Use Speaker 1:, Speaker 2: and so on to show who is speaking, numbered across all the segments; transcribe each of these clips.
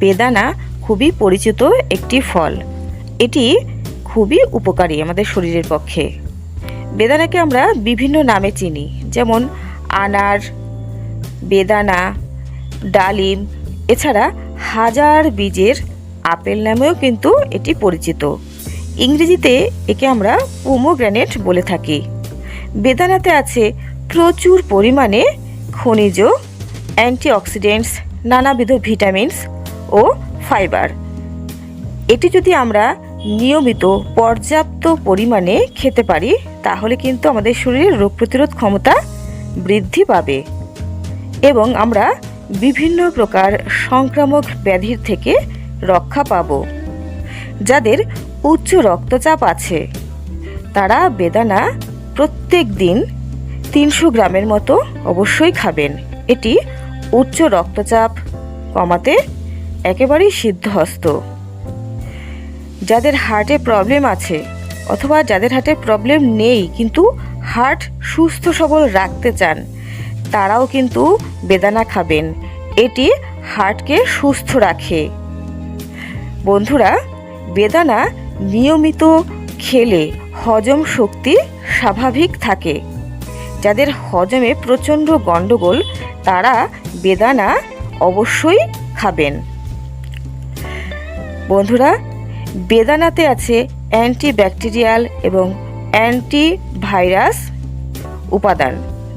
Speaker 1: বেদানা খুবই পরিচিত একটি ফল। এটি খুবই উপকারী আমাদের শরীরের পক্ষে। বেদানাকে আমরা বিভিন্ন নামে চিনি, যেমন আনার, বেদানা, ডালিম, এছাড়া হাজার বীজের আপেল নামেও কিন্তু এটি পরিচিত। ইংরেজিতে একে আমরা পোমোগ্রানেট বলে থাকি। বেদানাতে আছে প্রচুর পরিমাণে খনিজ, অ্যান্টিঅক্সিডেন্টস, নানাবিধ ভিটামিনস ও ফাইবার। এটি যদি আমরা নিয়মিত পর্যাপ্ত পরিমাণে খেতে পারি তাহলে কিন্তু আমাদের শরীরের রোগ প্রতিরোধ ক্ষমতা বৃদ্ধি পাবে এবং আমরা বিভিন্ন প্রকার সংক্রামক ব্যাধির থেকে রক্ষা পাব। যাদের উচ্চ রক্তচাপ আছে তারা বেদানা প্রত্যেক দিন 300 গ্রামের মতো অবশ্যই খাবেন। এটি উচ্চ রক্তচাপ কমাতে একেবারেই সিদ্ধহস্ত। যাদের হার্টে প্রবলেম আছে অথবা যাদের হার্টে প্রবলেম নেই কিন্তু হার্ট সুস্থ সবল রাখতে চান তারাও কিন্তু বেদানা খাবেন। এটি হার্টকে সুস্থ রাখে। বন্ধুরা, বেদানা নিয়মিত খেলে হজম শক্তি স্বাভাবিক থাকে। যাদের হজমে প্রচণ্ড গণ্ডগোল তারা বেদানা অবশ্যই খাবেন। বন্ধুরা, বেদানাতে আছে অ্যান্টিব্যাকটেরিয়াল এবং অ্যান্টিভাইরাস উপাদান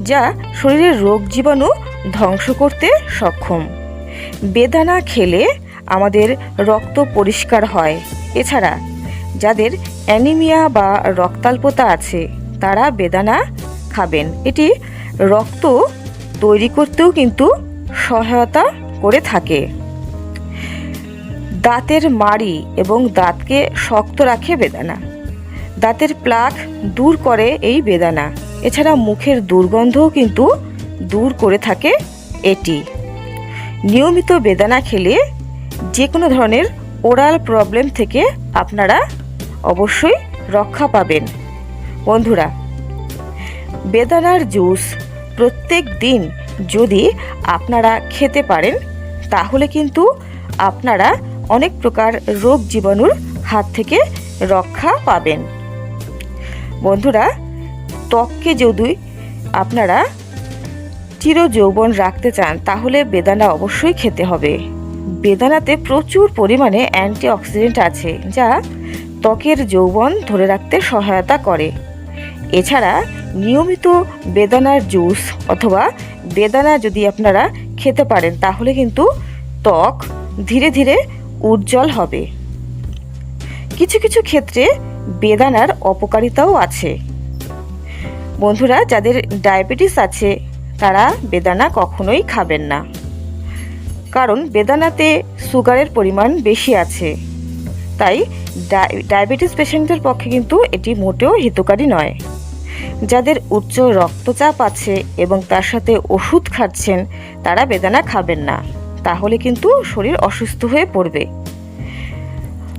Speaker 1: যা শরীরের রোগ জীবাণু ধ্বংস করতে সক্ষম। বেদানা খেলে আমাদের রক্ত পরিষ্কার হয়। এছাড়া যাদের অ্যানিমিয়া বা রক্তাল্পতা আছে তারা বেদানা খাবেন। এটি রক্ত তৈরি করতেও কিন্তু সহায়তা করে থাকে। দাঁতের মাড়ি এবং দাঁতকে শক্ত রাখে বেদানা। দাঁতের প্লাক দূর করে এই বেদানা। এছাড়া মুখের দুর্গন্ধও কিন্তু দূর করে থাকে এটি। নিয়মিত বেদানা খেলে যে কোনো ধরনের ওরাল প্রবলেম থেকে আপনারা অবশ্যই রক্ষা পাবেন। বন্ধুরা, বেদানার জুস প্রত্যেক দিন যদি আপনারা খেতে পারেন তাহলে কিন্তু আপনারা অনেক প্রকার রোগ জীবাণুর হাত থেকে রক্ষা পাবেন। বন্ধুরা, ত্বককে যদি আপনারা চিরযৌবন রাখতে চান তাহলে বেদানা অবশ্যই খেতে হবে। বেদানাতে প্রচুর পরিমাণে অ্যান্টিঅক্সিডেন্ট আছে যা ত্বকের যৌবন ধরে রাখতে সহায়তা করে। এছাড়া নিয়মিত বেদানার জুস অথবা বেদানা যদি আপনারা খেতে পারেন তাহলে কিন্তু ত্বক ধীরে ধীরে উজ্জ্বল হবে। কিছু কিছু ক্ষেত্রে বেদানার অপকারিতাও আছে। বন্ধুরা, যাদের ডায়াবেটিস আছে তারা বেদানা কখনোই খাবেন না, কারণ বেদানাতে সুগারের পরিমাণ বেশি আছে। তাই ডায়াবেটিস পেশেন্টদের পক্ষে কিন্তু এটি মোটেও হিতকারী নয়। যাদের উচ্চ রক্তচাপ আছে এবং তার সাথে ওষুধ খাচ্ছেন তারা বেদানা খাবেন না, তাহলে কিন্তু শরীর অসুস্থ হয়ে পড়বে।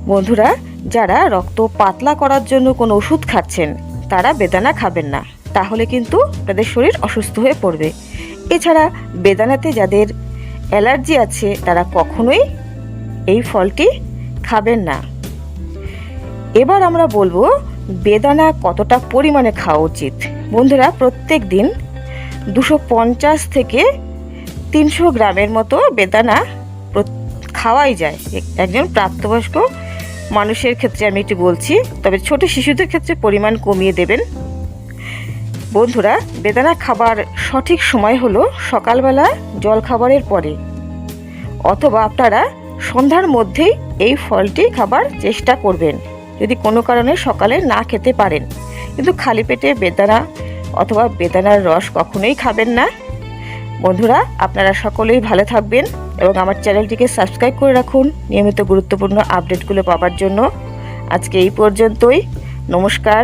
Speaker 1: বন্ধুরা, যারা রক্ত পাতলা করার জন্য কোনো ওষুধ খাচ্ছেন তারা বেদানা খাবেন না, তাহলে কিন্তু তাদের শরীর অসুস্থ হয়ে পড়বে। এছাড়া বেদানাতে যাদের অ্যালার্জি আছে তারা কখনোই এই ফলটি খাবেন না। এবার আমরা বলবো বেদানা কতটা পরিমাণে খাওয়া উচিত। বন্ধুরা, প্রত্যেক দিন 250 থেকে 300 গ্রামের মতো বেদানা খাওয়াই যায় একজন প্রাপ্তবয়স্ক মানুষের ক্ষেত্রে। আমি এটি বলছি, তবে ছোট শিশুদের ক্ষেত্রে পরিমাণ কমিয়ে দেবেন। বন্ধুরা, বেদানা খাবার সঠিক সময় হলো সকালবেলা জলখাবারের পরে, অথবা আপনারা সন্ধ্যার মধ্যেই এই ফলটি খাবার চেষ্টা করবেন যদি কোনো কারণে সকালে না খেতে পারেন। কিন্তু খালি পেটে বেদানা অথবা বেদানার রস কখনোই খাবেন না। বন্ধুরা, আপনারা সকলেই ভালো থাকবেন এবং আমার চ্যানেলটিকে সাবস্ক্রাইব করে রাখুন নিয়মিত গুরুত্বপূর্ণ আপডেটগুলো পাওয়ার জন্য। আজকে এই পর্যন্তই। নমস্কার।